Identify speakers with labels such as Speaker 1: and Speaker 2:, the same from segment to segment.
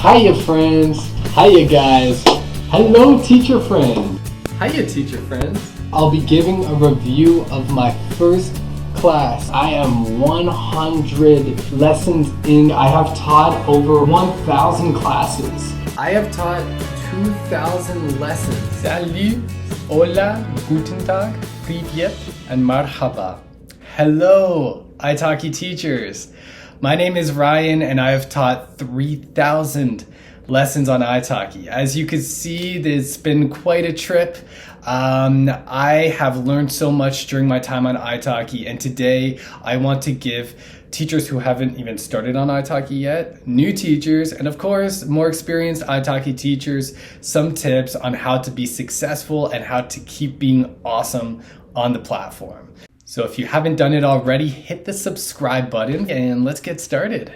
Speaker 1: Hiya friends, hiya guys, hello teacher friends. Hiya teacher friends. I'll be giving a review of my first class. I am 100 lessons in. I have taught over 1,000 classes. I have taught 2,000 lessons. Salut, hola, guten tag, привет, and marhaba. Hello, iTalki teachers. My name is Ryan and I have taught 3,000 lessons on iTalki. As you can see, it's been quite a trip. I have learned so much during my time on iTalki, and today I want to give teachers who haven't even started on iTalki yet, new teachers, and of course more experienced iTalki teachers, some tips on how to be successful and how to keep being awesome on the platform. So if you haven't done it already, hit the subscribe button and let's get started.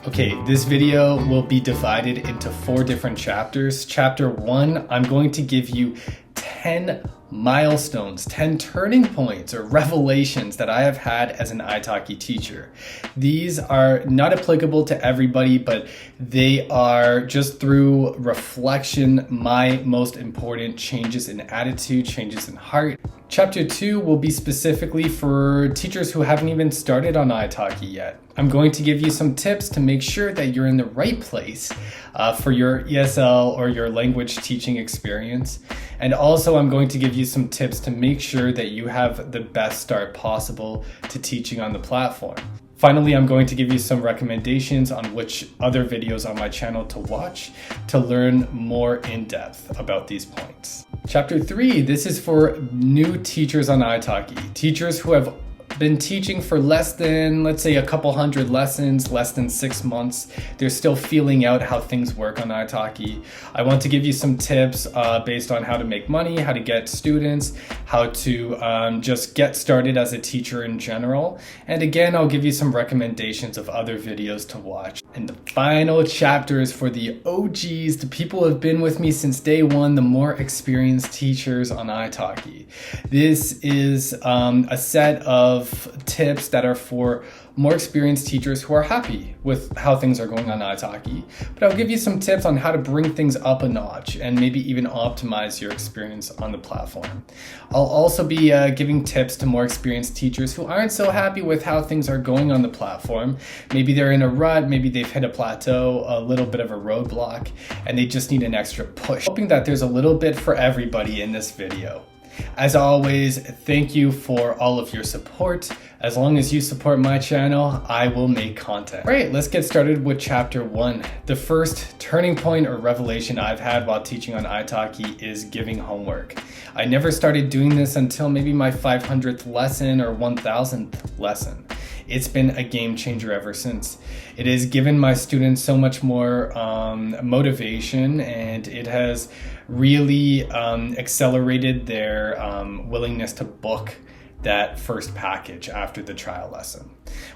Speaker 1: Okay, this video will be divided into 4 different chapters. Chapter 1, I'm going to give you 10 milestones, 10 turning points or revelations that I have had as an iTalki teacher. These are not applicable to everybody, but they are just through reflection, my most important changes in attitude, changes in heart. Chapter 2 will be specifically for teachers who haven't even started on iTalki yet. I'm going to give you some tips to make sure that you're in the right place for your ESL or your language teaching experience. And also I'm going to give you some tips to make sure that you have the best start possible to teaching on the platform. Finally, I'm going to give you some recommendations on which other videos on my channel to watch to learn more in depth about these points. Chapter 3, this is for new teachers on iTalki, teachers who have been teaching for less than, let's say, a couple hundred lessons, less than 6 months. They're still feeling out how things work on iTalki. I want to give you some tips based on how to make money, how to get students, how to just get started as a teacher in general. And again, I'll give you some recommendations of other videos to watch. And the final chapter is for the OGs, the people who have been with me since day one, the more experienced teachers on iTalki. This is a set of tips that are for more experienced teachers who are happy with how things are going on iTalki. But I'll give you some tips on how to bring things up a notch and maybe even optimize your experience on the platform. I'll also be giving tips to more experienced teachers who aren't so happy with how things are going on the platform. Maybe they're in a rut, maybe they've hit a plateau, a little bit of a roadblock, and they just need an extra push. Hoping that there's a little bit for everybody in this video. As always, thank you for all of your support. As long as you support my channel, I will make content. All right, let's get started with chapter 1. The first turning point or revelation I've had while teaching on iTalki is giving homework. I never started doing this until maybe my 500th lesson or 1,000th lesson. It's been a game changer ever since. It has given my students so much more motivation, and it has really accelerated their willingness to book that first package after the trial lesson.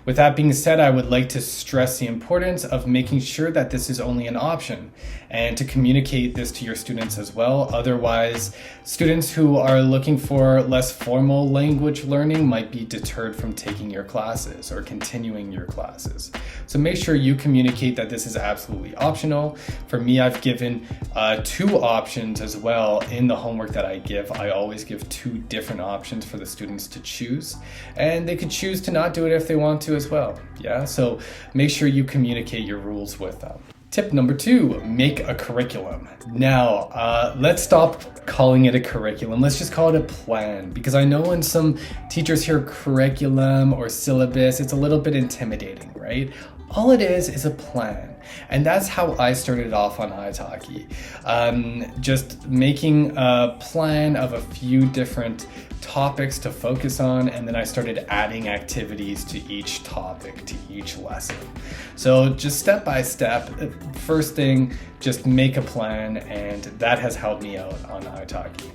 Speaker 1: With that being said, I would like to stress the importance of making sure that this is only an option and to communicate this to your students as well. Otherwise, students who are looking for less formal language learning might be deterred from taking your classes or continuing your classes. So make sure you communicate that this is absolutely optional. For me, I've given 2 options as well in the homework that I give. I always give 2 different options for the students to choose, and they could choose to not do it if they want to as well. Yeah, so make sure you communicate your rules with them. Tip number 2, make a curriculum. Now, let's stop calling it a curriculum. Let's just call it a plan, because I know when some teachers hear curriculum or syllabus, it's a little bit intimidating, right? All it is a plan. And that's how I started off on iTalki. Just making a plan of a few different topics to focus on, and then I started adding activities to each topic, to each lesson. So just step by step, first thing, just make a plan, and that has helped me out on iTalki.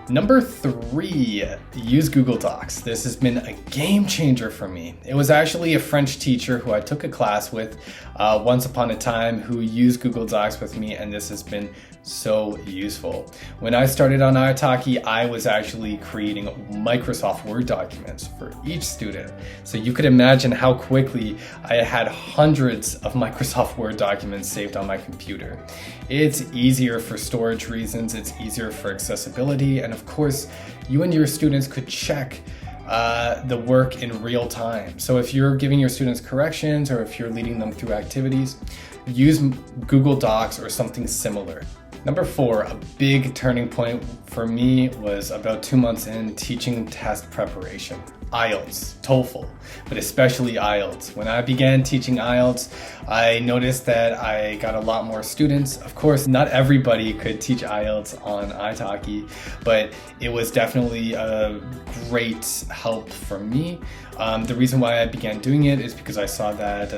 Speaker 1: Number 3, use Google Docs. This has been a game changer for me. It was actually a French teacher who I took a class with once upon a time who used Google Docs with me, and this has been so useful. When I started on iTalki, I was actually creating Microsoft Word documents for each student. So you could imagine how quickly I had hundreds of Microsoft Word documents saved on my computer. It's easier for storage reasons, it's easier for accessibility, and of course, you and your students could check the work in real time. So if you're giving your students corrections or if you're leading them through activities, use Google Docs or something similar. Number 4, a big turning point for me was about 2 months in teaching test preparation. IELTS, TOEFL, but especially IELTS. When I began teaching IELTS, I noticed that I got a lot more students. Of course, not everybody could teach IELTS on iTalki, but it was definitely a great help for me. The reason why I began doing it is because I saw that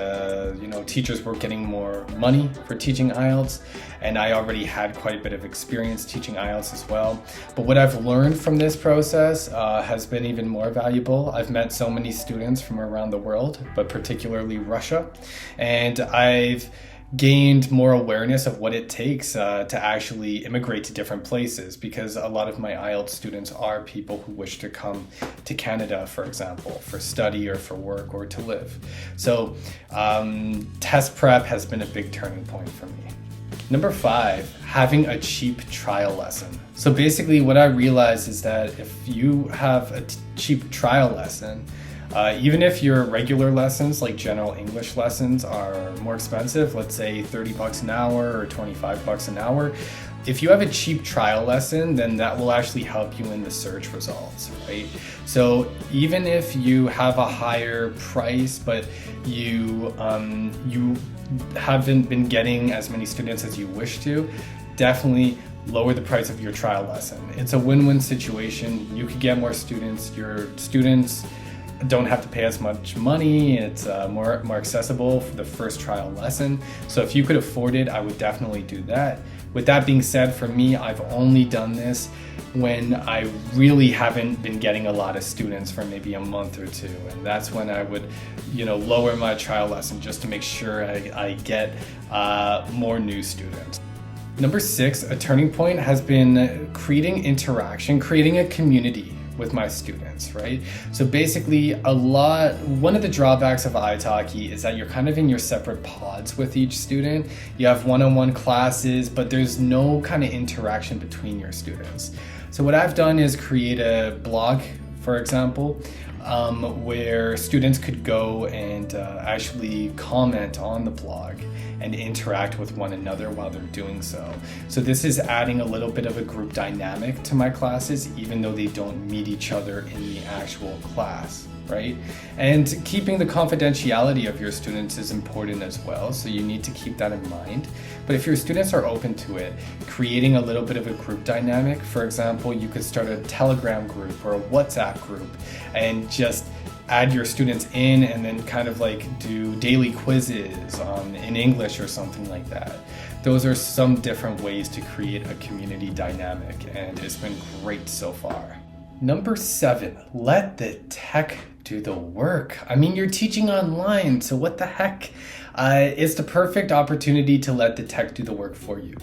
Speaker 1: teachers were getting more money for teaching IELTS, and I already had quite a bit of experience teaching IELTS as well. But what I've learned from this process has been even more valuable. I've met so many students from around the world, but particularly Russia, and I've gained more awareness of what it takes to actually immigrate to different places, because a lot of my IELTS students are people who wish to come to Canada, for example, for study or for work or to live. So test prep has been a big turning point for me. Number 5, having a cheap trial lesson. So basically what I realized is that if you have a cheap trial lesson, even if your regular lessons, like general English lessons, are more expensive, let's say 30 bucks an hour or 25 bucks an hour, if you have a cheap trial lesson, then that will actually help you in the search results, right? So even if you have a higher price, but you haven't been getting as many students as you wish to, definitely lower the price of your trial lesson. It's a win-win situation. You could get more students, your students don't have to pay as much money, it's more accessible for the first trial lesson. So if you could afford it, I would definitely do that. With that being said, for me, I've only done this when I really haven't been getting a lot of students for maybe a month or two, and that's when I would lower my trial lesson just to make sure I get more new students. Number 6, a turning point has been creating interaction, creating a community with my students, right? So basically one of the drawbacks of iTalki is that you're kind of in your separate pods with each student. You have one-on-one classes, but there's no kind of interaction between your students. So what I've done is create a blog, for example, where students could go and actually comment on the blog and interact with one another while they're doing so. So this is adding a little bit of a group dynamic to my classes, even though they don't meet each other in the actual class, right? And keeping the confidentiality of your students is important as well, so you need to keep that in mind. But if your students are open to it, creating a little bit of a group dynamic, for example, you could start a Telegram group or a WhatsApp group and just add your students in and then kind of like do daily quizzes in English or something like that. Those are some different ways to create a community dynamic, and it's been great so far. Number 7, let the tech do the work. I mean, you're teaching online, so what the heck? It's the perfect opportunity to let the tech do the work for you.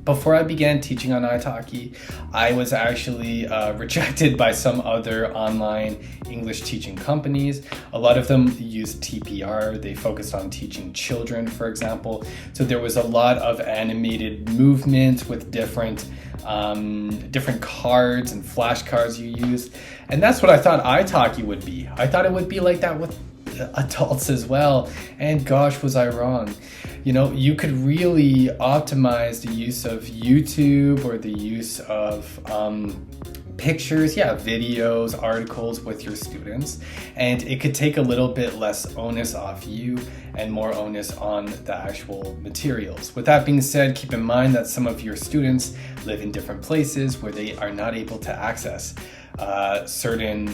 Speaker 1: Before I began teaching on iTalki, I was actually rejected by some other online English teaching companies. A lot of them use TPR. They focused on teaching children, for example. So there was a lot of animated movement with different cards and flashcards you used. And that's what I thought iTalki would be. I thought it would be like that with adults as well. And gosh, was I wrong. You could really optimize the use of YouTube or the use of pictures, videos, articles with your students, and it could take a little bit less onus off you and more onus on the actual materials. With that being said, keep in mind that some of your students live in different places where they are not able to access certain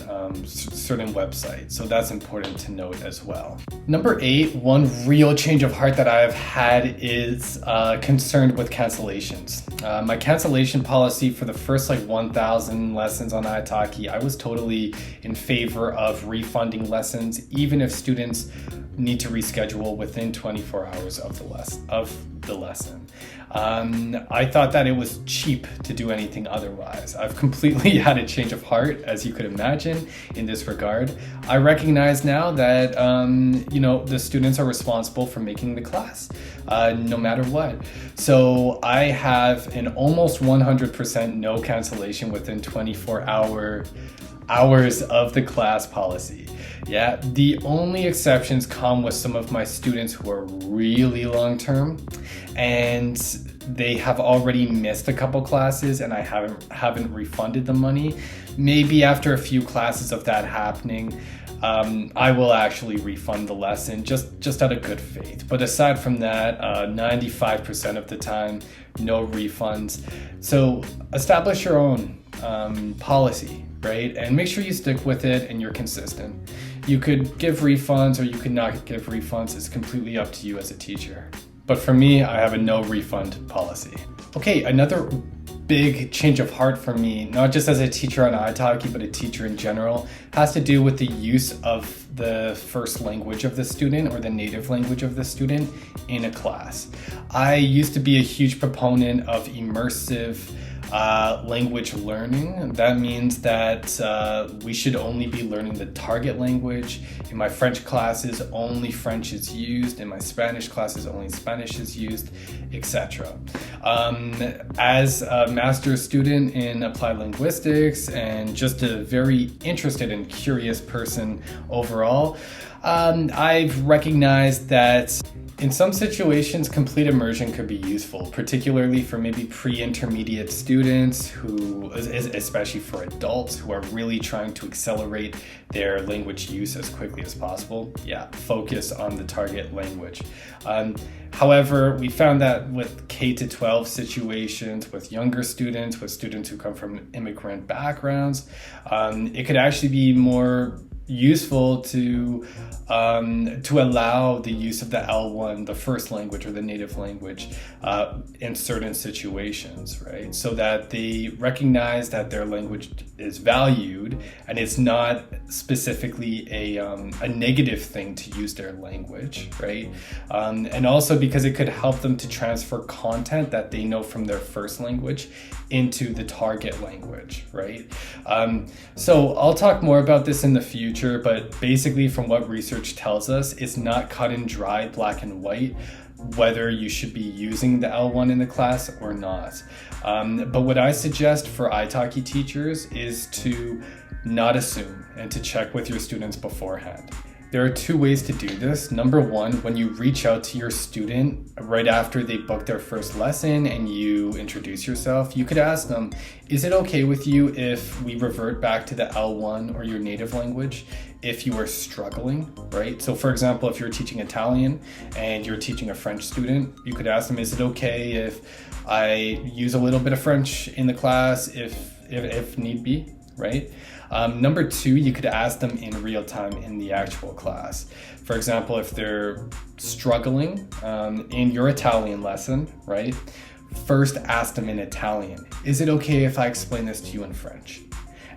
Speaker 1: websites, so that's important to note as well. Number 8, one real change of heart that I've had is concerned with cancellations. My cancellation policy for the first 1,000 lessons on iTalki, I was totally in favor of refunding lessons, even if students need to reschedule within 24 hours of the lesson. I thought that it was cheap to do anything otherwise. I've completely had a change of heart, as you could imagine, in this regard. I recognize now that, the students are responsible for making the class, no matter what. So I have an almost 100% no cancellation within 24 hours of the class policy. Yeah, the only exceptions come with some of my students who are really long-term and they have already missed a couple classes and I haven't refunded the money. Maybe after a few classes of that happening, I will actually refund the lesson just out of good faith. But aside from that, 95% of the time, no refunds. So establish your own policy, right? And make sure you stick with it and you're consistent. You could give refunds or you could not give refunds. It's completely up to you as a teacher. But for me, I have a no refund policy. Okay, another big change of heart for me, not just as a teacher on iTalki, but a teacher in general, has to do with the use of the first language of the student or the native language of the student in a class. I used to be a huge proponent of immersive language learning. That means that we should only be learning the target language. In my French classes, only French is used. In my Spanish classes, only Spanish is used, etc. As a master's student in applied linguistics and just a very interested and curious person overall, I've recognized that in some situations, complete immersion could be useful, particularly for maybe pre-intermediate students who, especially for adults who are really trying to accelerate their language use as quickly as possible. Yeah, focus on the target language. However, we found that with K-12 situations, with younger students, with students who come from immigrant backgrounds, it could actually be more useful to allow the use of the L1, the first language or the native language, in certain situations, right? So that they recognize that their language is valued and it's not specifically a negative thing to use their language, right? And also because it could help them to transfer content that they know from their first language into the target language, right? So I'll talk more about this in the future, but basically from what research tells us, it's not cut and dry, black and white, whether you should be using the L1 in the class or not. But what I suggest for iTalki teachers is to not assume and to check with your students beforehand. There are two ways to do this. Number one, when you reach out to your student right after they book their first lesson and you introduce yourself, you could ask them, is it okay with you if we revert back to the L1 or your native language if you are struggling, right? So for example, if you're teaching Italian and you're teaching a French student, you could ask them, is it okay if I use a little bit of French in the class if need be, right? Number two, you could ask them in real time in the actual class. For example, if they're struggling in your Italian lesson, right? First ask them in Italian. Is it okay if I explain this to you in French?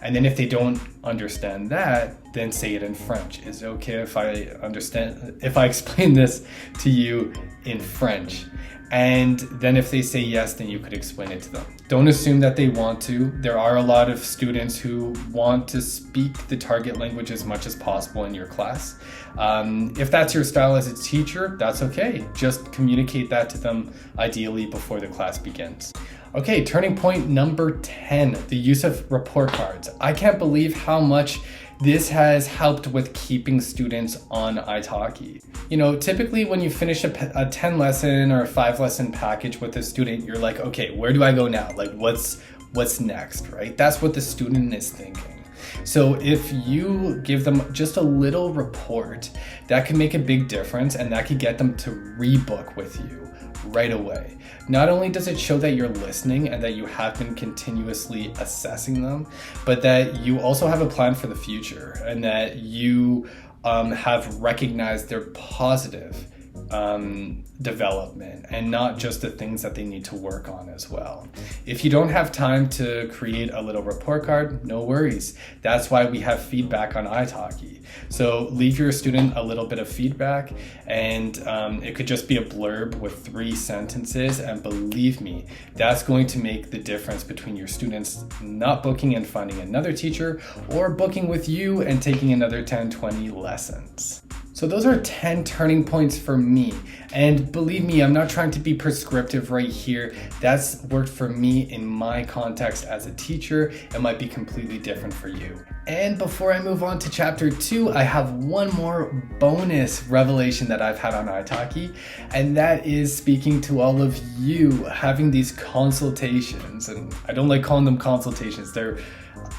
Speaker 1: And then if they don't understand that, then say it in French. Is it okay if I explain this to you in French? And then if they say yes, then you could explain it to them. Don't assume that they want to. There are a lot of students who want to speak the target language as much as possible in your class. If that's your style as a teacher, that's okay. Just communicate that to them ideally before the class begins. Okay, turning point number 10, the use of report cards. I can't believe how much this has helped with keeping students on iTalki. You know, typically when you finish a 10 lesson or a 5 lesson package with a student, you're like, okay, where do I go now? Like what's next, right? That's what the student is thinking. So if you give them just a little report, that can make a big difference and that could get them to rebook with you right away. Not only does it show that you're listening and that you have been continuously assessing them, but that you also have a plan for the future and that you have recognized their positive development and not just the things that they need to work on as well. If you don't have time to create a little report card, no worries. That's why we have feedback on iTalki. So leave your student a little bit of feedback, and it could just be a blurb with 3 sentences, and believe me, that's going to make the difference between your students not booking and finding another teacher, or booking with you and taking another 10-20 lessons. So those are 10 turning points for me. And believe me, I'm not trying to be prescriptive right here. That's worked for me in my context as a teacher. It might be completely different for you. And before I move on to chapter 2, I have one more bonus revelation that I've had on iTalki, and that is speaking to all of you, having these consultations. And I don't like calling them consultations.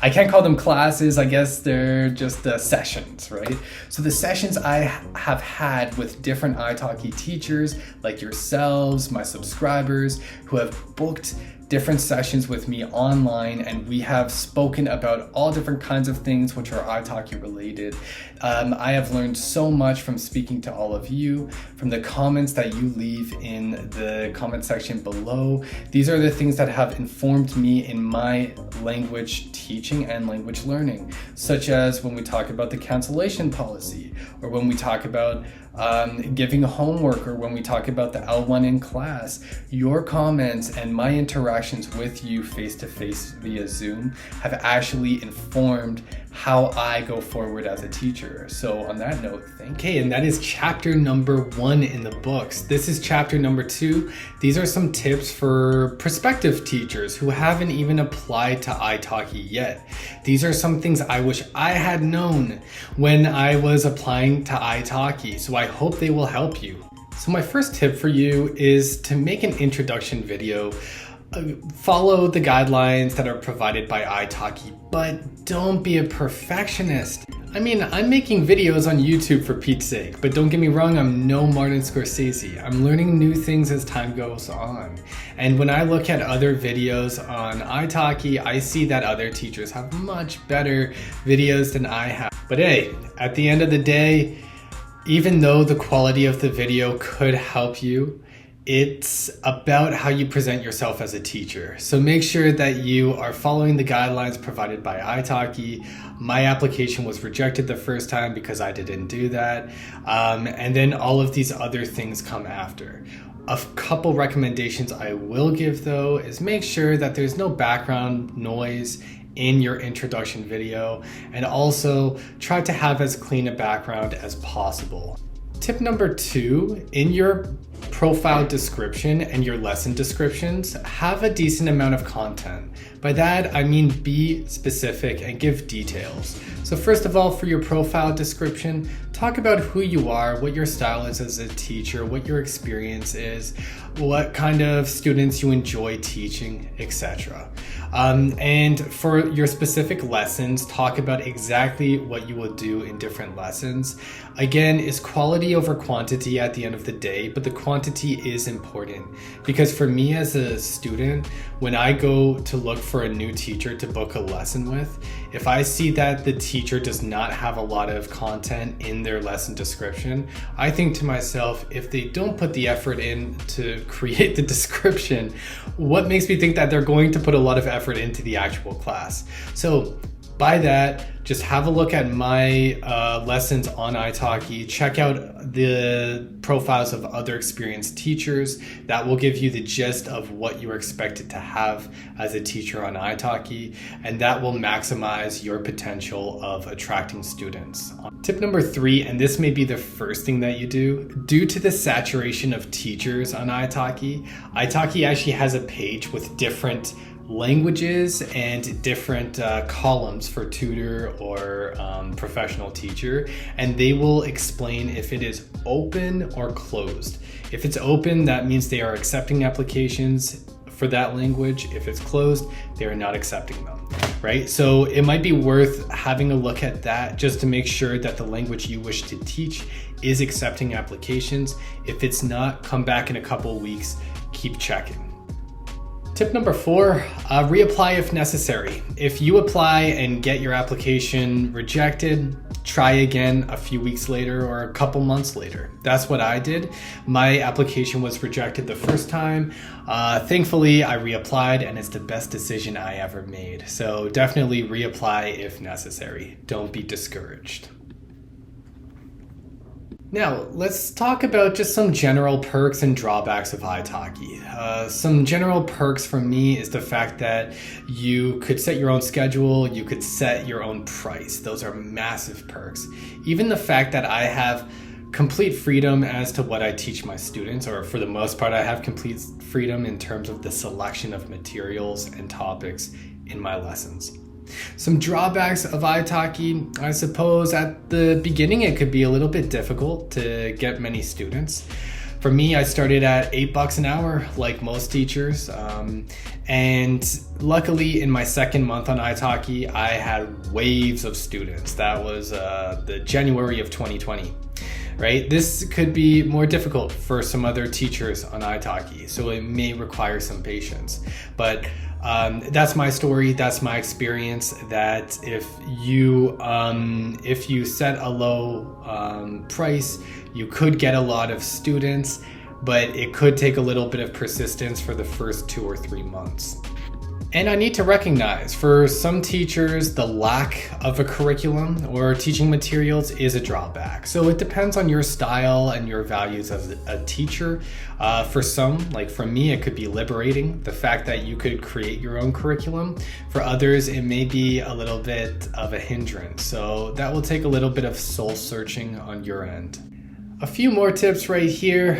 Speaker 1: I can't call them classes, I guess they're just sessions, right? So the sessions I have had with different iTalki teachers like yourselves, my subscribers, who have booked different sessions with me online, and we have spoken about all different kinds of things which are iTalki related. I have learned so much from speaking to all of you, from the comments that you leave in the comment section below. These are the things that have informed me in my language teaching and language learning, such as when we talk about the cancellation policy, or when we talk about giving homework, or when we talk about the L1 in class. Your comments and my interactions with you face-to-face via Zoom have actually informed how I go forward as a teacher. So on that note, thank you. And that is chapter number 1 in the books. This is chapter number 2. These are some tips for prospective teachers who haven't even applied to iTalki yet. These are some things I wish I had known when I was applying to iTalki, so I hope they will help you. So my first tip for you is to make an introduction video. Follow the guidelines that are provided by iTalki, but don't be a perfectionist. I mean, I'm making videos on YouTube for Pete's sake, but don't get me wrong, I'm no Martin Scorsese. I'm learning new things as time goes on. And when I look at other videos on iTalki, I see that other teachers have much better videos than I have. But hey, at the end of the day, even though the quality of the video could help you, it's about how you present yourself as a teacher. So make sure that you are following the guidelines provided by iTalki. My application was rejected the first time because I didn't do that. And then all of these other things come after. A couple recommendations I will give though is make sure that there's no background noise in your introduction video, and also try to have as clean a background as possible. Tip number 2, in your profile description and your lesson descriptions, have a decent amount of content. By that, I mean be specific and give details. So first of all, for your profile description, talk about who you are, what your style is as a teacher, what your experience is, what kind of students you enjoy teaching, etc. And for your specific lessons, talk about exactly what you will do in different lessons. Again, it's quality over quantity at the end of the day, but the quantity is important, because for me as a student, when I go to look for a new teacher to book a lesson with, if I see that the teacher does not have a lot of content in their lesson description, I think to myself, if they don't put the effort in to create the description, what makes me think that they're going to put a lot of effort into the actual class? So by that, just have a look at my lessons on iTalki. Check out the profiles of other experienced teachers. That will give you the gist of what you are expected to have as a teacher on iTalki, and that will maximize your potential of attracting students. Tip number 3, and this may be the first thing that you do, due to the saturation of teachers on iTalki, iTalki actually has a page with different languages and different columns for tutor or professional teacher, and they will explain if it is open or closed. If it's open, that means they are accepting applications for that language. If it's closed, they are not accepting them, right? So it might be worth having a look at that just to make sure that the language you wish to teach is accepting applications. If it's not, come back in a couple weeks, keep checking. Tip number 4, reapply if necessary. If you apply and get your application rejected, try again a few weeks later or a couple months later. That's what I did. My application was rejected the first time. Thankfully, I reapplied and it's the best decision I ever made. So definitely reapply if necessary. Don't be discouraged. Now, let's talk about just some general perks and drawbacks of iTalki. Some general perks for me is the fact that you could set your own schedule, you could set your own price. Those are massive perks. Even the fact that I have complete freedom as to what I teach my students, or for the most part, I have complete freedom in terms of the selection of materials and topics in my lessons. Some drawbacks of iTalki, I suppose at the beginning it could be a little bit difficult to get many students. For me, I started at $8 an hour like most teachers, and luckily in my second month on iTalki I had waves of students. That was the January of 2020. Right? This could be more difficult for some other teachers on iTalki, so it may require some patience. But that's my story, that's my experience, that if you set a low price, you could get a lot of students, but it could take a little bit of persistence for the first 2 or 3 months. And I need to recognize, for some teachers, the lack of a curriculum or teaching materials is a drawback. So it depends on your style and your values as a teacher. For some, like for me, it could be liberating, the fact that you could create your own curriculum. For others, it may be a little bit of a hindrance. So that will take a little bit of soul searching on your end. A few more tips right here.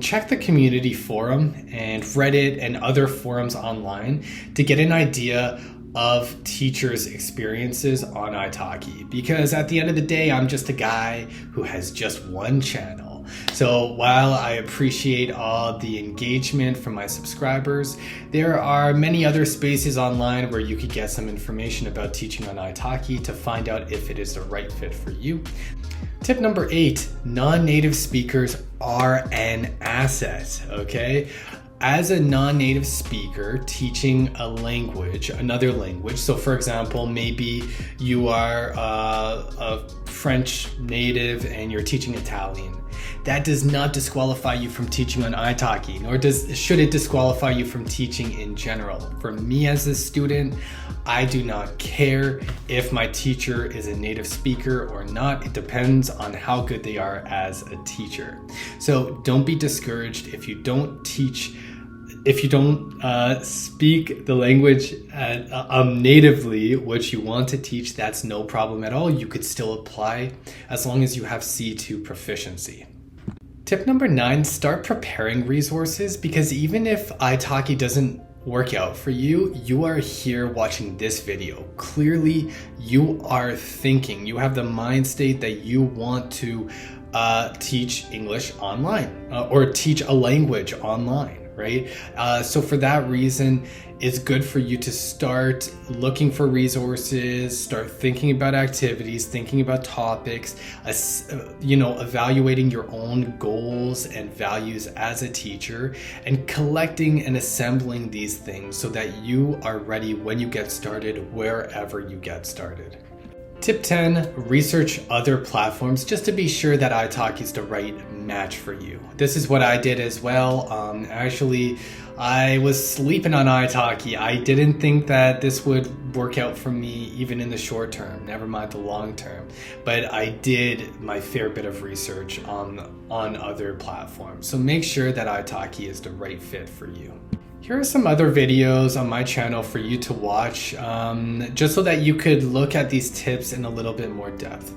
Speaker 1: Check the community forum and Reddit and other forums online to get an idea of teachers' experiences on iTalki. Because at the end of the day, I'm just a guy who has just one channel. So while I appreciate all the engagement from my subscribers, there are many other spaces online where you could get some information about teaching on iTalki to find out if it is the right fit for you. Tip number 8, non-native speakers are an asset, okay? As a non-native speaker teaching a language, another language, so for example, maybe you are a French native and you're teaching Italian. That does not disqualify you from teaching on iTalki, nor should it disqualify you from teaching in general. For me as a student, I do not care if my teacher is a native speaker or not. It depends on how good they are as a teacher. So don't be discouraged if you don't teach, if you don't speak the language natively, which you want to teach. That's no problem at all. You could still apply as long as you have C2 proficiency. Tip number 9, start preparing resources, because even if iTalki doesn't work out for you, you are here watching this video. Clearly, you are thinking, you have the mind state that you want to teach English online or teach a language online, right? So for that reason, it's good for you to start looking for resources, start thinking about activities, thinking about topics, evaluating your own goals and values as a teacher, and collecting and assembling these things so that you are ready when you get started, wherever you get started. Tip 10, research other platforms just to be sure that iTalki is the right match for you. This is what I did as well. Actually, I was sleeping on iTalki. I didn't think that this would work out for me even in the short term, never mind the long term. But I did my fair bit of research on other platforms. So make sure that iTalki is the right fit for you. Here are some other videos on my channel for you to watch, just so that you could look at these tips in a little bit more depth.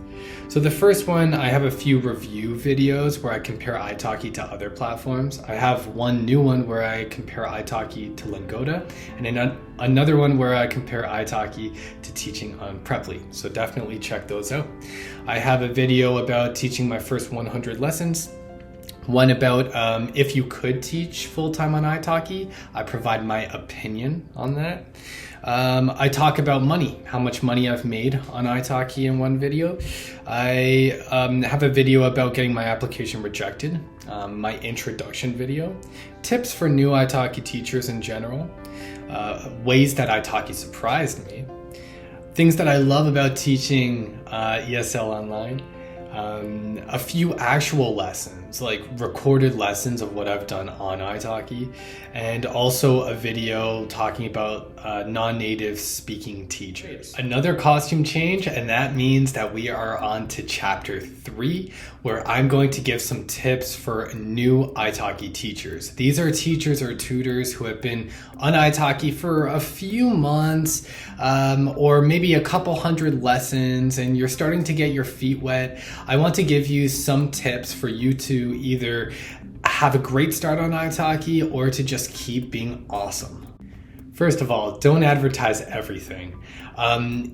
Speaker 1: So the first one, I have a few review videos where I compare iTalki to other platforms. I have one new one where I compare iTalki to Lingoda, and another one where I compare iTalki to teaching on Preply. So definitely check those out. I have a video about teaching my first 100 lessons, One about if you could teach full-time on iTalki. I provide my opinion on that. I talk about money, how much money I've made on iTalki in one video. I have a video about getting my application rejected, my introduction video, tips for new iTalki teachers in general, ways that iTalki surprised me, things that I love about teaching ESL online, a few actual lessons, like recorded lessons of what I've done on iTalki, and also a video talking about non-native speaking teachers. Another costume change, and that means that we are on to chapter 3, where I'm going to give some tips for new iTalki teachers. These are teachers or tutors who have been on iTalki for a few months, or maybe a couple hundred lessons, and you're starting to get your feet wet. I want to give you some tips for you to either have a great start on iTalki or to just keep being awesome. First of all, don't advertise everything.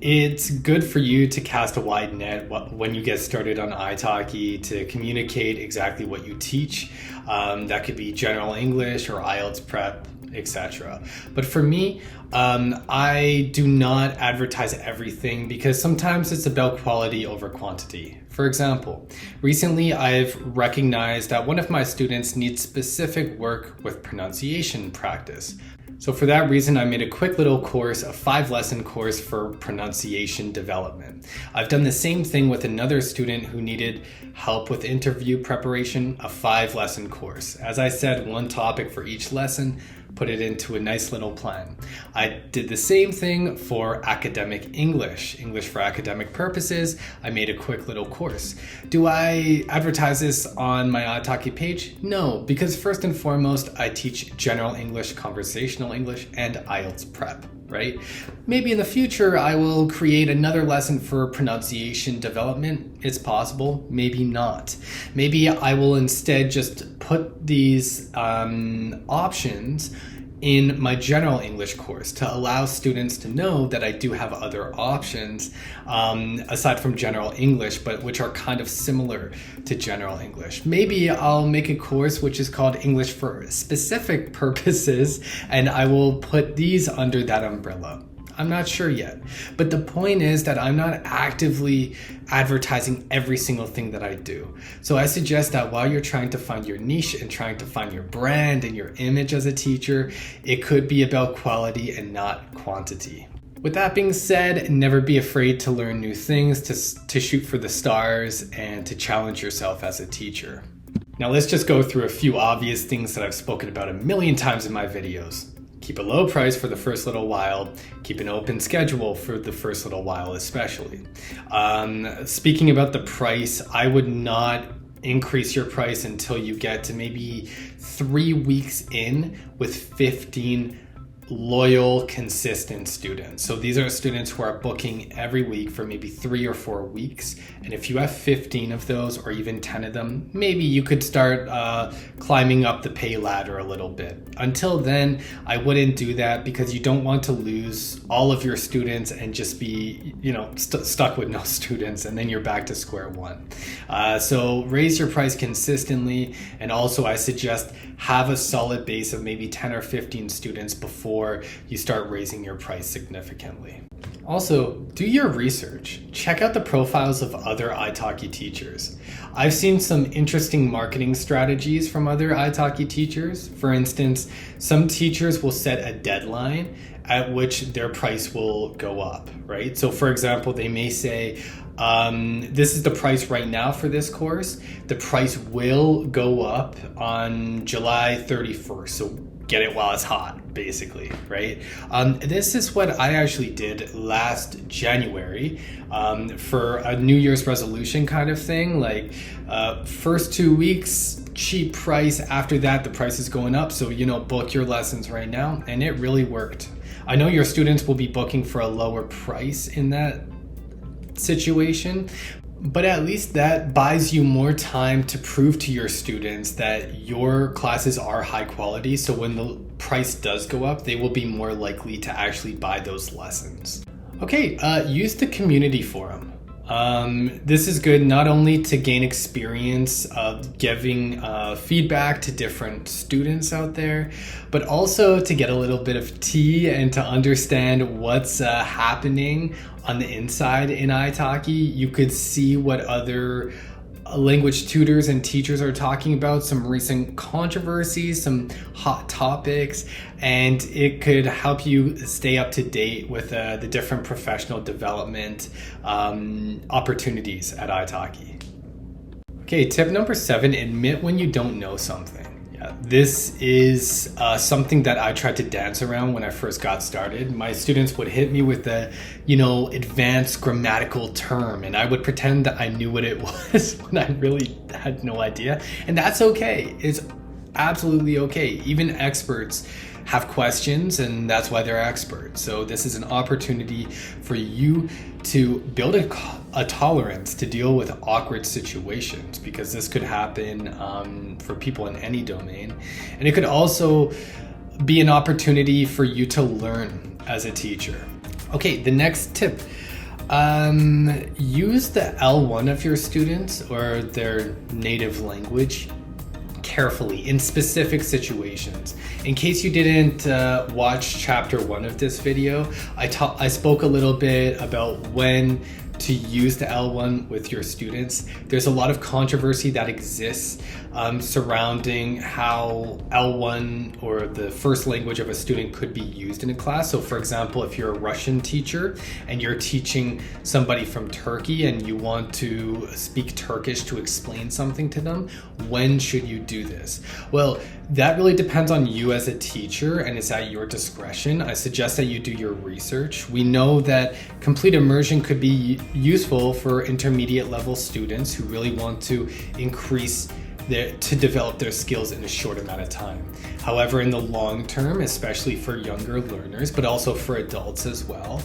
Speaker 1: It's good for you to cast a wide net when you get started on iTalki to communicate exactly what you teach. That could be general English or IELTS prep, etc. But for me, I do not advertise everything because sometimes it's about quality over quantity. For example, recently I've recognized that one of my students needs specific work with pronunciation practice. So for that reason, I made a quick little course, a 5-lesson course for pronunciation development. I've done the same thing with another student who needed help with interview preparation, a 5-lesson course. As I said, one topic for each lesson, put it into a nice little plan. I did the same thing for academic English for academic purposes. I made a quick little course. Do I advertise this on my iTalki page? No, because first and foremost, I teach general English, conversational English, and IELTS prep, right? Maybe in the future, I will create another lesson for pronunciation development. It's possible, maybe not. Maybe I will instead just put these options in my general English course to allow students to know that I do have other options aside from general English, but which are kind of similar to general English. Maybe I'll make a course which is called English for specific purposes, and I will put these under that umbrella. I'm not sure yet, but the point is that I'm not actively advertising every single thing that I do. So I suggest that while you're trying to find your niche and trying to find your brand and your image as a teacher, it could be about quality and not quantity. With that being said, never be afraid to learn new things, to shoot for the stars, and to challenge yourself as a teacher. Now let's just go through a few obvious things that I've spoken about a million times in my videos. Keep a low price for the first little while. Keep an open schedule for the first little while especially. Speaking about the price, I would not increase your price until you get to maybe 3 weeks in with 15 loyal, consistent students. So these are students who are booking every week for maybe 3 or 4 weeks. And if you have 15 of those or even 10 of them, maybe you could start climbing up the pay ladder a little bit. Until then, I wouldn't do that because you don't want to lose all of your students and just be, stuck with no students, and then you're back to square one. So raise your price consistently. And also I suggest have a solid base of maybe 10 or 15 students before you start raising your price significantly. Also, do your research. Check out the profiles of other iTalki teachers. I've seen some interesting marketing strategies from other iTalki teachers. For instance, some teachers will set a deadline at which their price will go up, right? So for example, they may say, this is the price right now for this course. The price will go up on July 31st. So get it while it's hot, basically, right? This is what I actually did last January for a New Year's resolution kind of thing. Like first 2 weeks, cheap price. After that, the price is going up. So, book your lessons right now. And it really worked. I know your students will be booking for a lower price in that situation, but at least that buys you more time to prove to your students that your classes are high quality. So when the price does go up, they will be more likely to actually buy those lessons. Okay, use the community forum. This is good not only to gain experience of giving feedback to different students out there, but also to get a little bit of tea and to understand what's happening on the inside in iTalki. You could see what other language tutors and teachers are talking about, some recent controversies, some hot topics, and it could help you stay up to date with the different professional development opportunities at iTalki. Okay, tip number 7, admit when you don't know something. This is something that I tried to dance around when I first got started. My students would hit me with the, advanced grammatical term, and I would pretend that I knew what it was when I really had no idea. And that's okay. It's absolutely okay. Even experts have questions, and that's why they're experts. So this is an opportunity for you to build a tolerance to deal with awkward situations, because this could happen for people in any domain. And it could also be an opportunity for you to learn as a teacher. Okay, the next tip. Use the L1 of your students or their native language carefully in specific situations. In case you didn't watch chapter 1 of this video, I spoke a little bit about when to use the L1 with your students. There's a lot of controversy that exists surrounding how L1 or the first language of a student could be used in a class. So for example, if you're a Russian teacher and you're teaching somebody from Turkey and you want to speak Turkish to explain something to them, when should you do this? Well, that really depends on you as a teacher, and it's at your discretion. I suggest that you do your research. We know that complete immersion could be useful for intermediate level students who really want to to develop their skills in a short amount of time. However, in the long term, especially for younger learners, but also for adults as well,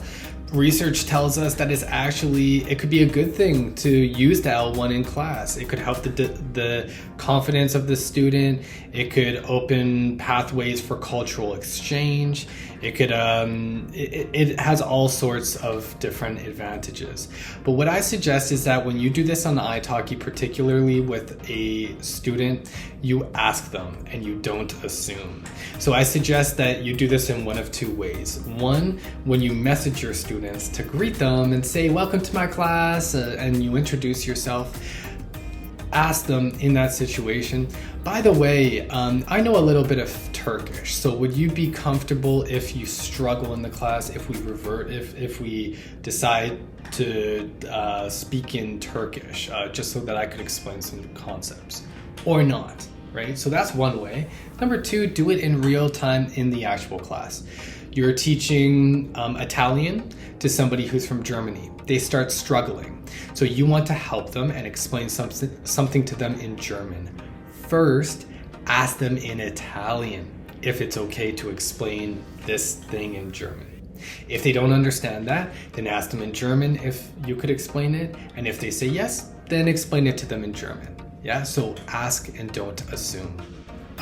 Speaker 1: research tells us that it could be a good thing to use the L1 in class. It could help the confidence of the student. It could open pathways for cultural exchange. It could it has all sorts of different advantages. But what I suggest is that when you do this on iTalki, particularly with a student, you ask them and you don't assume. So I suggest that you do this in one of 2 ways. One, when you message your students to greet them and say, "Welcome to my class," and you introduce yourself, ask them in that situation, "By the way, I know a little bit of Turkish, so would you be comfortable if you struggle in the class, if we decide to speak in Turkish, just so that I could explain some concepts, or not?" Right? So that's one way. Number 2, do it in real time in the actual class. You're teaching Italian to somebody who's from Germany. They start struggling. So you want to help them and explain something to them in German. First, ask them in Italian if it's okay to explain this thing in German. If they don't understand that, then ask them in German if you could explain it. And if they say yes, then explain it to them in German. Yeah, so ask and don't assume.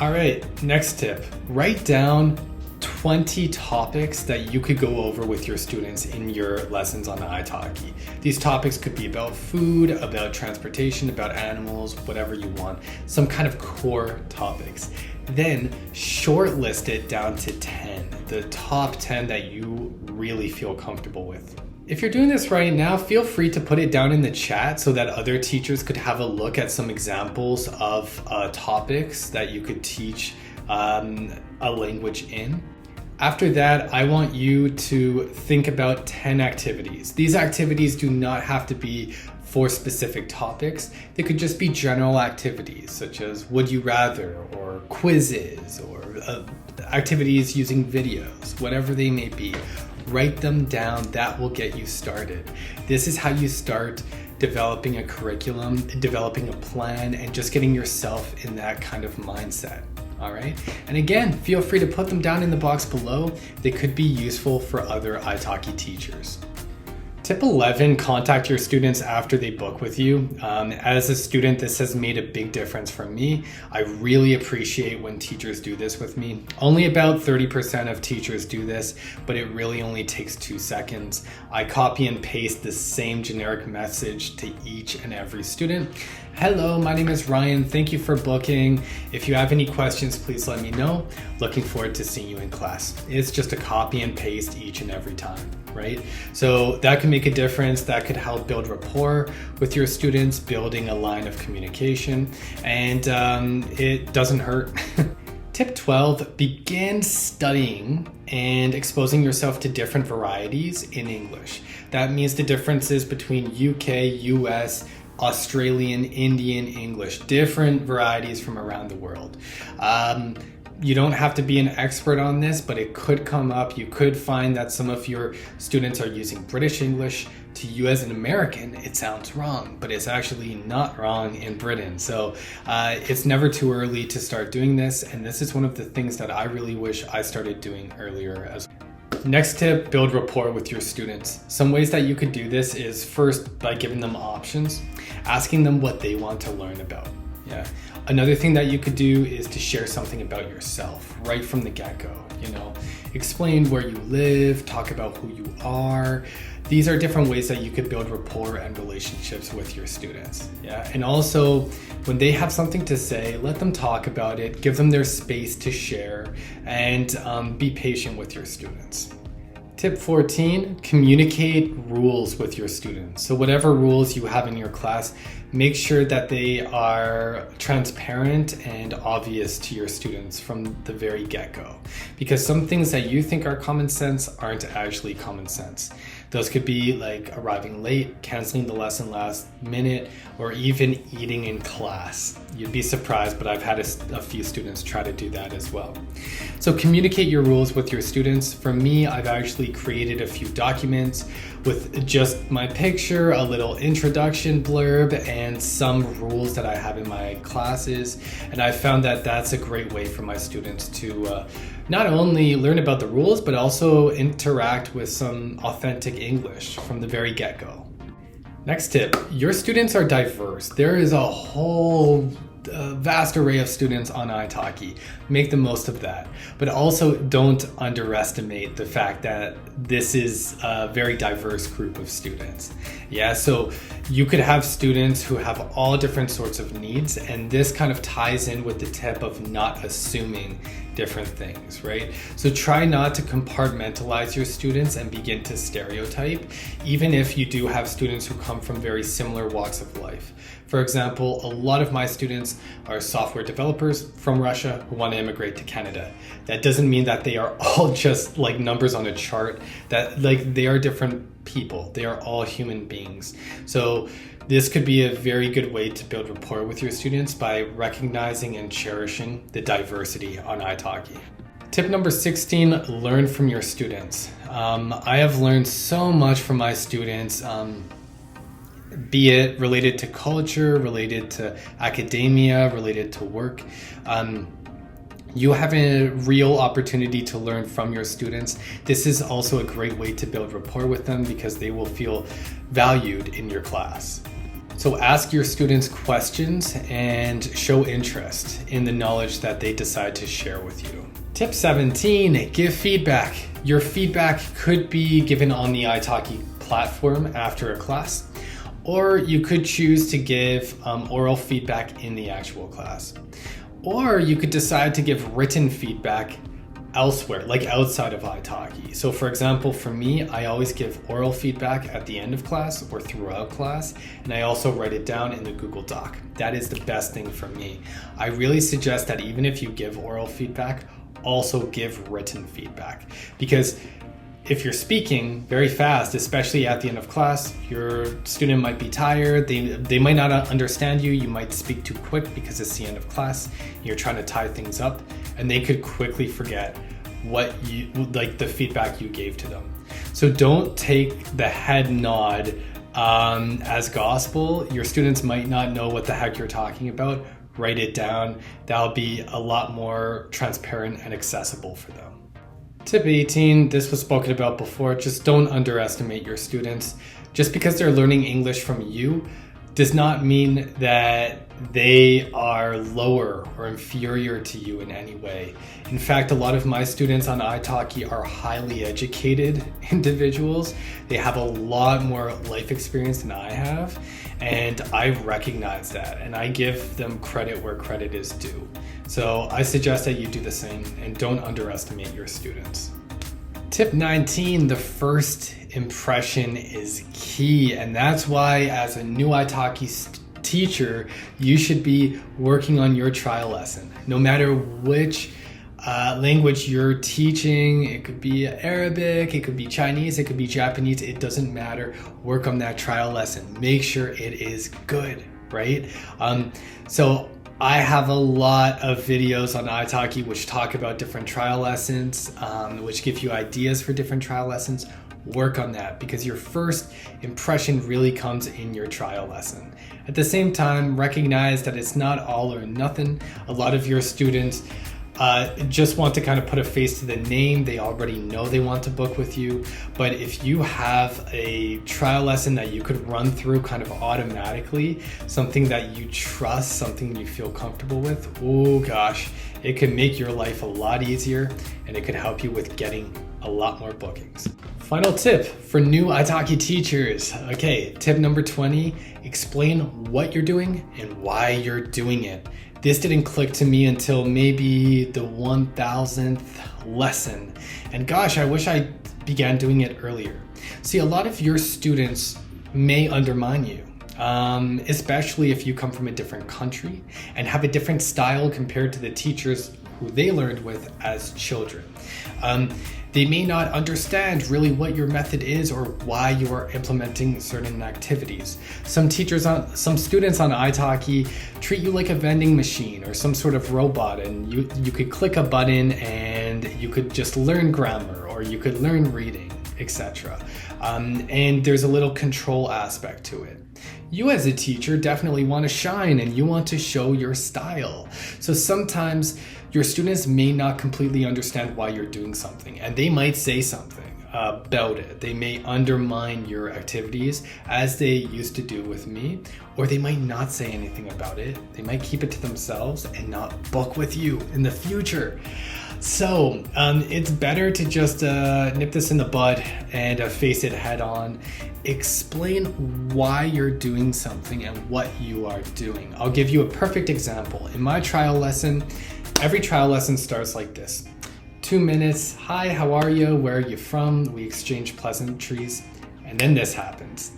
Speaker 1: All right, next tip. Write down 20 topics that you could go over with your students in your lessons on the iTalki. These topics could be about food, about transportation, about animals, whatever you want, some kind of core topics. Then shortlist it down to 10, the top 10 that you really feel comfortable with. If you're doing this right now, feel free to put it down in the chat so that other teachers could have a look at some examples of topics that you could teach a language in. After that, I want you to think about 10 activities. These activities do not have to be for specific topics. They could just be general activities such as would you rather, or quizzes, or activities using videos, whatever they may be. Write them down. That will get you started. This is how you start developing a curriculum, developing a plan, and just getting yourself in that kind of mindset. All right. And again, feel free to put them down in the box below. They could be useful for other iTalki teachers. Tip 11, contact your students after they book with you. As a student, this has made a big difference for me. I really appreciate when teachers do this with me. Only about 30% of teachers do this, but it really only takes 2 seconds. I copy and paste the same generic message to each and every student. Hello, my name is Ryan. Thank you for booking. If you have any questions, please let me know. Looking forward to seeing you in class. It's just a copy and paste each and every time, right? So that can make a difference. That could help build rapport with your students, building a line of communication, and it doesn't hurt. Tip 12, begin studying and exposing yourself to different varieties in English. That means the differences between UK, US, Australian, Indian English, different varieties from around the world. You don't have to be an expert on this, but it could come up. You could find that some of your students are using British English. To you as an American, it sounds wrong, but it's actually not wrong in Britain. So it's never too early to start doing this. And this is one of the things that I really wish I started doing earlier as well. Next tip, build rapport with your students. Some ways that you could do this is first by giving them options, asking them what they want to learn about. Yeah. Another thing that you could do is to share something about yourself right from the get-go. Explain where you live, talk about who you are. These are different ways that you could build rapport and relationships with your students. Yeah. And also, when they have something to say, let them talk about it, give them their space to share, and be patient with your students. Tip 14, communicate rules with your students. So whatever rules you have in your class, make sure that they are transparent and obvious to your students from the very get-go. Because some things that you think are common sense aren't actually common sense. Those could be like arriving late, canceling the lesson last minute, or even eating in class. You'd be surprised, but I've had a few students try to do that as well. So communicate your rules with your students. For me, I've actually created a few documents with just my picture, a little introduction blurb, and some rules that I have in my classes. And I found that that's a great way for my students to not only learn about the rules, but also interact with some authentic English from the very get-go. Next tip, your students are diverse. There is a whole vast array of students on iTalki. Make the most of that. But also don't underestimate the fact that this is a very diverse group of students. Yeah, so you could have students who have all different sorts of needs, and this kind of ties in with the tip of not assuming different things, right? So try not to compartmentalize your students and begin to stereotype, even if you do have students who come from very similar walks of life. For example, a lot of my students are software developers from Russia who want to immigrate to Canada. That doesn't mean that they are all just like numbers on a chart, that like they are different people. They are all human beings. So this could be a very good way to build rapport with your students by recognizing and cherishing the diversity on iTalki. Tip number 16, learn from your students. I have learned so much from my students, be it related to culture, related to academia, related to work. You have a real opportunity to learn from your students. This is also a great way to build rapport with them because they will feel valued in your class. So ask your students questions and show interest in the knowledge that they decide to share with you. Tip 17, give feedback. Your feedback could be given on the iTalki platform after a class, or you could choose to give oral feedback in the actual class. Or you could decide to give written feedback elsewhere, like outside of iTalki. So for example, for me, I always give oral feedback at the end of class or throughout class, and I also write it down in the Google Doc. That is the best thing for me. I really suggest that even if you give oral feedback, also give written feedback, because if you're speaking very fast, especially at the end of class, your student might be tired, they might not understand you, you might speak too quick because it's the end of class, you're trying to tie things up, and they could quickly forget what you, like the feedback you gave to them. So don't take the head nod as gospel. Your students might not know what the heck you're talking about. Write it down. That'll be a lot more transparent and accessible for them. Tip 18, this was spoken about before, just don't underestimate your students. Just because they're learning English from you does not mean that they are lower or inferior to you in any way. In fact, a lot of my students on iTalki are highly educated individuals. They have a lot more life experience than I have, and I recognize that, and I give them credit where credit is due. So I suggest that you do the same and don't underestimate your students. Tip 19, the first impression is key, and that's why as a new iTalki teacher, you should be working on your trial lesson. No matter which language you're teaching, it could be Arabic, it could be Chinese, it could be Japanese, it doesn't matter. Work on that trial lesson. Make sure it is good, right? So I have a lot of videos on iTalki which talk about different trial lessons, which give you ideas for different trial lessons. Work on that because your first impression really comes in your trial lesson. At the same time, recognize that it's not all or nothing. A lot of your students just want to kind of put a face to the name. They already know they want to book with you. But if you have a trial lesson that you could run through kind of automatically, something that you trust, something you feel comfortable with, oh gosh, it could make your life a lot easier and it could help you with getting a lot more bookings. Final tip for new iTalki teachers. Okay, tip number 20, explain what you're doing and why you're doing it. This didn't click to me until maybe the 1000th lesson. And gosh, I wish I began doing it earlier. See, a lot of your students may undermine you, especially if you come from a different country and have a different style compared to the teachers who they learned with as children. They may not understand really what your method is or why you are implementing certain activities. Some students on iTalki treat you like a vending machine or some sort of robot, and you could click a button and you could just learn grammar or you could learn reading, etc. And there's a little control aspect to it. You as a teacher definitely want to shine and you want to show your style. So sometimes your students may not completely understand why you're doing something, and they might say something about it. They may undermine your activities as they used to do with me, or they might not say anything about it. They might keep it to themselves and not book with you in the future. So it's better to just nip this in the bud and face it head on. Explain why you're doing something and what you are doing. I'll give you a perfect example. In my trial lesson, every trial lesson starts like this. 2 minutes, hi, how are you? Where are you from? We exchange pleasantries. And then this happens.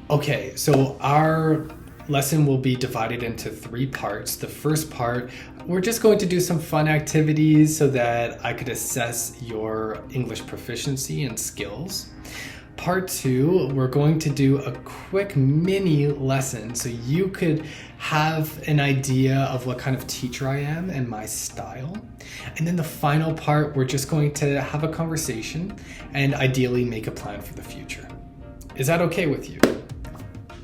Speaker 1: Okay, so our lesson will be divided into 3 parts. The first part, we're just going to do some fun activities so that I could assess your English proficiency and skills. Part 2, we're going to do a quick mini lesson so you could have an idea of what kind of teacher I am and my style. And then the final part, we're just going to have a conversation and ideally make a plan for the future. Is that okay with you?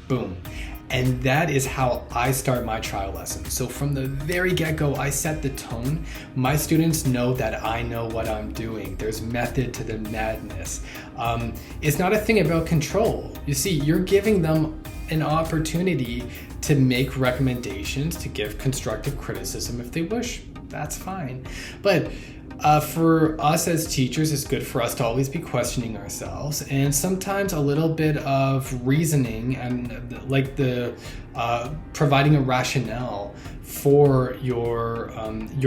Speaker 1: Boom. And that is how I start my trial lesson. So from the very get-go, I set the tone. My students know that I know what I'm doing. There's method to the madness. It's not a thing about control. You see, you're giving them an opportunity to make recommendations, to give constructive criticism if they wish. That's fine. But for us as teachers, it's good for us to always be questioning ourselves, and sometimes a little bit of reasoning and like the providing a rationale for your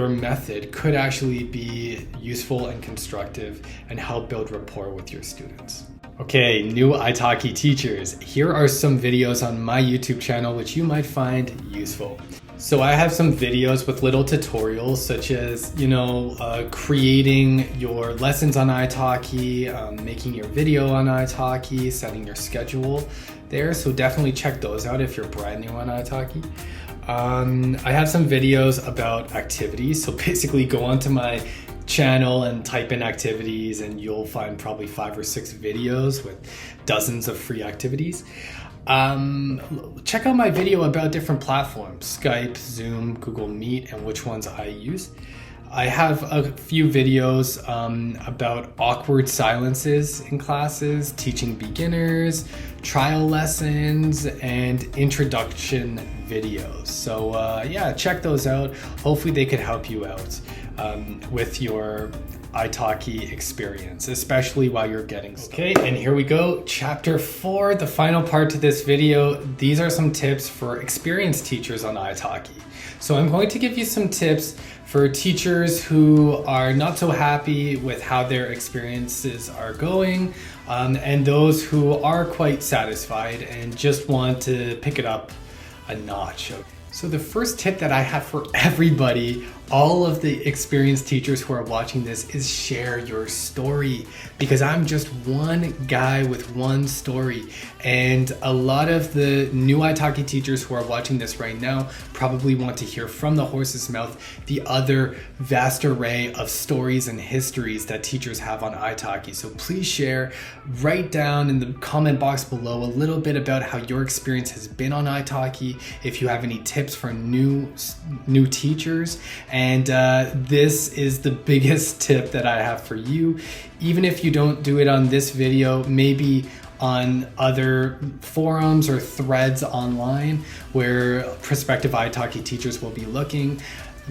Speaker 1: method could actually be useful and constructive and help build rapport with your students. Okay, new iTalki teachers, here are some videos on my YouTube channel which you might find useful. So I have some videos with little tutorials such as, creating your lessons on iTalki, making your video on iTalki, setting your schedule there. So definitely check those out if you're brand new on iTalki. I have some videos about activities. So basically go onto my channel and type in activities and you'll find probably 5 or 6 videos with dozens of free activities. Check out my video about different platforms, Skype, Zoom, Google Meet, and which ones I use. I have a few videos about awkward silences in classes, teaching beginners, trial lessons, and introduction videos. So yeah, check those out. Hopefully they could help you out with your iTalki experience, especially while you're getting started. Okay, and here we go. Chapter 4, the final part to this video. These are some tips for experienced teachers on iTalki. So I'm going to give you some tips for teachers who are not so happy with how their experiences are going, and those who are quite satisfied and just want to pick it up a notch. So the first tip that I have for everybody, all of the experienced teachers who are watching this, is share your story, because I'm just one guy with one story. And a lot of the new iTalki teachers who are watching this right now probably want to hear from the horse's mouth the other vast array of stories and histories that teachers have on iTalki. So please share, write down in the comment box below a little bit about how your experience has been on iTalki, if you have any tips for new teachers. And this is the biggest tip that I have for you. Even if you don't do it on this video, maybe on other forums or threads online where prospective iTalki teachers will be looking.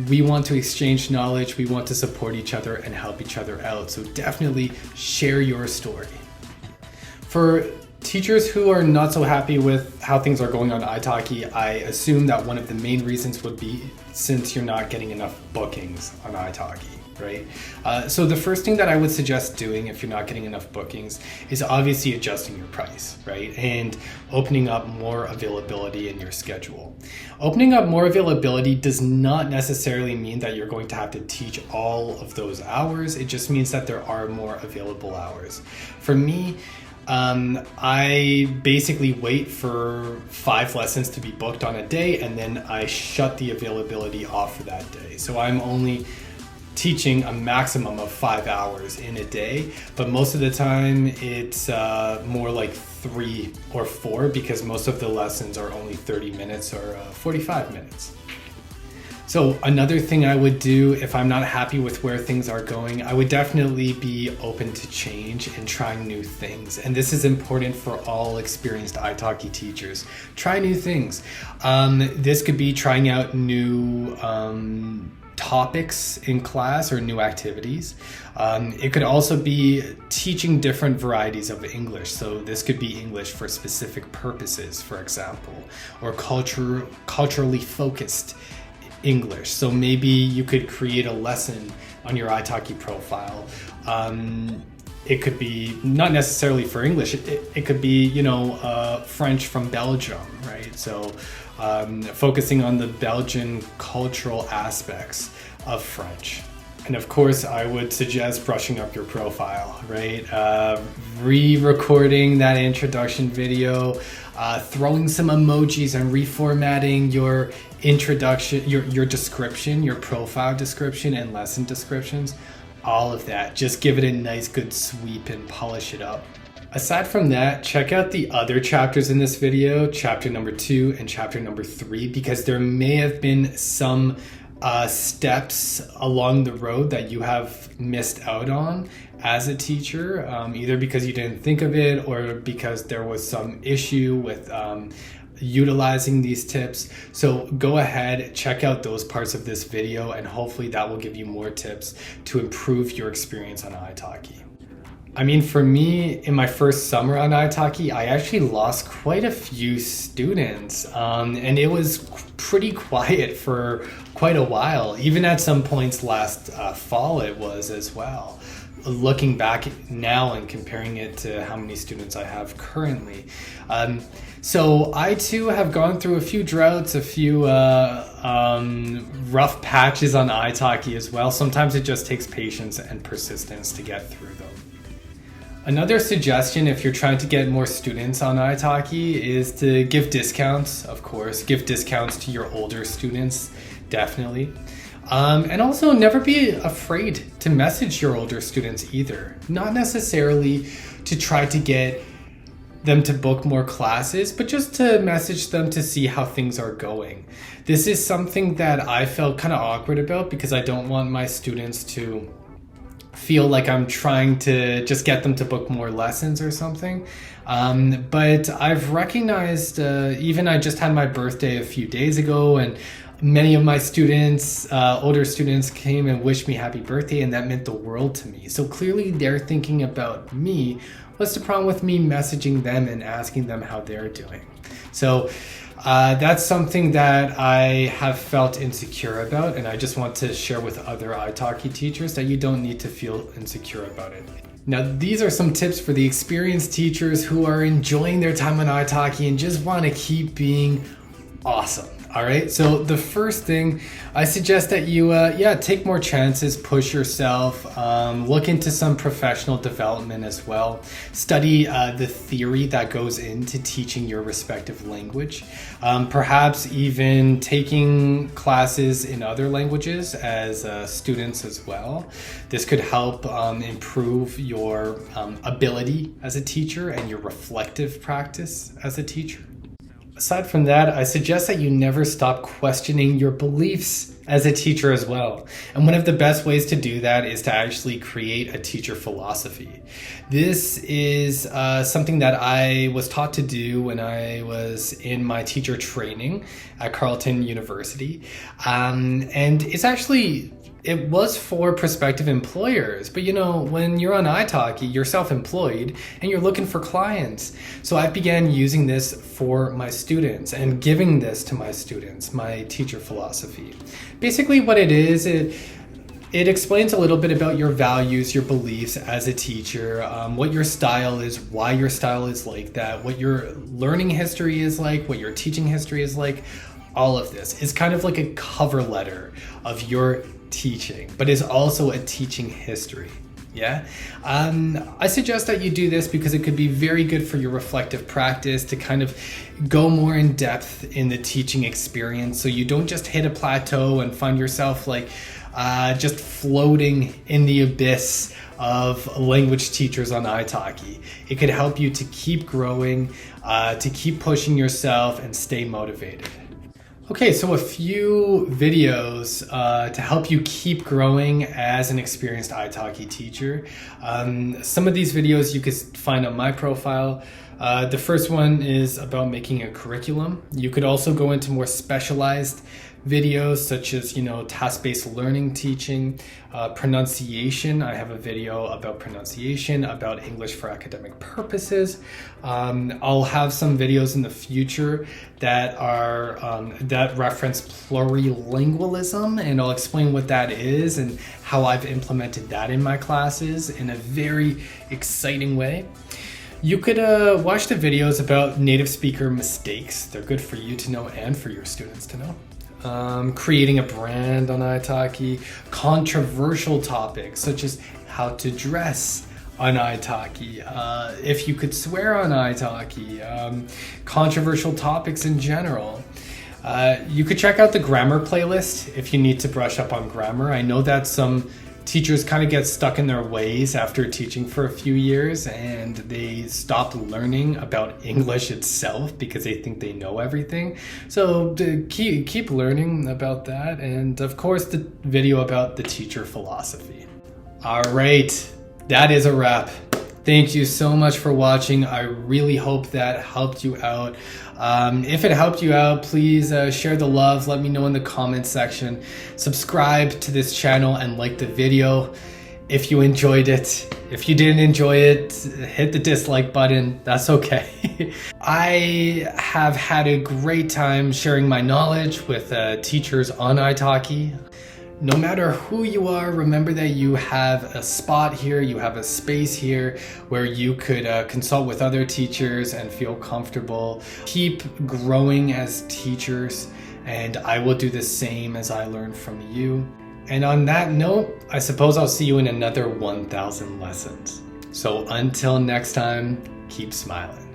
Speaker 1: We want to exchange knowledge, we want to support each other and help each other out. So definitely share your story. For teachers who are not so happy with how things are going on iTalki, I assume that one of the main reasons would be since you're not getting enough bookings on iTalki, right? So the first thing that I would suggest doing if you're not getting enough bookings is obviously adjusting your price, right? And opening up more availability in your schedule. Opening up more availability does not necessarily mean that you're going to have to teach all of those hours. It just means that there are more available hours. For me, I basically wait for 5 lessons to be booked on a day, and then I shut the availability off for that day. So I'm only teaching a maximum of 5 hours in a day, but most of the time it's more like 3 or 4, because most of the lessons are only 30 minutes or 45 minutes. So another thing I would do if I'm not happy with where things are going, I would definitely be open to change and trying new things. And this is important for all experienced iTalki teachers. Try new things. This could be trying out new topics in class or new activities. It could also be teaching different varieties of English. So this could be English for specific purposes, for example, or culturally focused English. So maybe you could create a lesson on your iTalki profile. It could be not necessarily for English. It could be, you know, French from Belgium, right? So focusing on the Belgian cultural aspects of French. And of course, I would suggest brushing up your profile, right? Re-recording that introduction video, throwing some emojis and reformatting your introduction, your description, your profile description and lesson descriptions, all of that. Just give it a nice good sweep and polish it up. Aside from that, check out the other chapters in this video, chapter number 2 and chapter number 3, because there may have been some steps along the road that you have missed out on as a teacher, either because you didn't think of it or because there was some issue with utilizing these tips. So go ahead, check out those parts of this video, and hopefully that will give you more tips to improve your experience on iTalki. I mean, for me, in my first summer on iTalki, I actually lost quite a few students, and it was pretty quiet for quite a while. Even at some points last fall, it was as well. Looking back now and comparing it to how many students I have currently. So I too have gone through a few droughts, a few rough patches on iTalki as well. Sometimes it just takes patience and persistence to get through them. Another suggestion if you're trying to get more students on iTalki is to give discounts, of course. Give discounts to your older students, definitely. And also never be afraid to message your older students either. Not necessarily to try to get them to book more classes, but just to message them to see how things are going. This is something that I felt kind of awkward about because I don't want my students to feel like I'm trying to just get them to book more lessons or something. But I've recognized, even I just had my birthday a few days ago, and many of my students, older students, came and wished me happy birthday, and that meant the world to me. So clearly they're thinking about me. What's the problem with me messaging them and asking them how they're doing? So that's something that I have felt insecure about, and I just want to share with other iTalki teachers that you don't need to feel insecure about it. Now, these are some tips for the experienced teachers who are enjoying their time on iTalki and just want to keep being awesome. All right, so the first thing, I suggest that you take more chances, push yourself, look into some professional development as well. Study the theory that goes into teaching your respective language. Perhaps even taking classes in other languages as students as well. This could help improve your ability as a teacher and your reflective practice as a teacher. Aside from that, I suggest that you never stop questioning your beliefs as a teacher as well. And one of the best ways to do that is to actually create a teacher philosophy. This is something that I was taught to do when I was in my teacher training at Carleton University. And it was for prospective employers, but when you're on iTalki, you're self-employed and you're looking for clients. So I began using this for my students and giving this to my students, my teacher philosophy. Basically what it is, it explains a little bit about your values, your beliefs as a teacher, what your style is, why your style is like that, what your learning history is like, what your teaching history is like. All of this is kind of like a cover letter of your teaching, but is also a teaching history. I suggest that you do this because it could be very good for your reflective practice to kind of go more in depth in the teaching experience, so you don't just hit a plateau and find yourself like just floating in the abyss of language teachers on iTalki. It could help you to keep growing, to keep pushing yourself and stay motivated. Okay, so a few videos to help you keep growing as an experienced iTalki teacher. Some of these videos you could find on my profile. The first one is about making a curriculum. You could also go into more specialized videos such as, task-based learning teaching, pronunciation. I have a video about pronunciation, about English for academic purposes. I'll have some videos in the future that are that reference plurilingualism, and I'll explain what that is and how I've implemented that in my classes in a very exciting way. You could watch the videos about native speaker mistakes. They're good for you to know and for your students to know. Creating a brand on iTalki, controversial topics such as how to dress on iTalki, if you could swear on iTalki, controversial topics in general. You could check out the grammar playlist if you need to brush up on grammar. I know that some teachers kind of get stuck in their ways after teaching for a few years and they stop learning about English itself because they think they know everything. So to keep learning about that, and of course the video about the teacher philosophy. All right, that is a wrap. Thank you so much for watching. I really hope that helped you out. If it helped you out, please share the love. Let me know in the comments section. Subscribe to this channel and like the video if you enjoyed it. If you didn't enjoy it, hit the dislike button. That's okay. I have had a great time sharing my knowledge with teachers on iTalki. No matter who you are, remember that you have a spot here, you have a space here where you could consult with other teachers and feel comfortable. Keep growing as teachers, and I will do the same as I learn from you. And on that note, I suppose I'll see you in another 1,000 lessons. So until next time, keep smiling.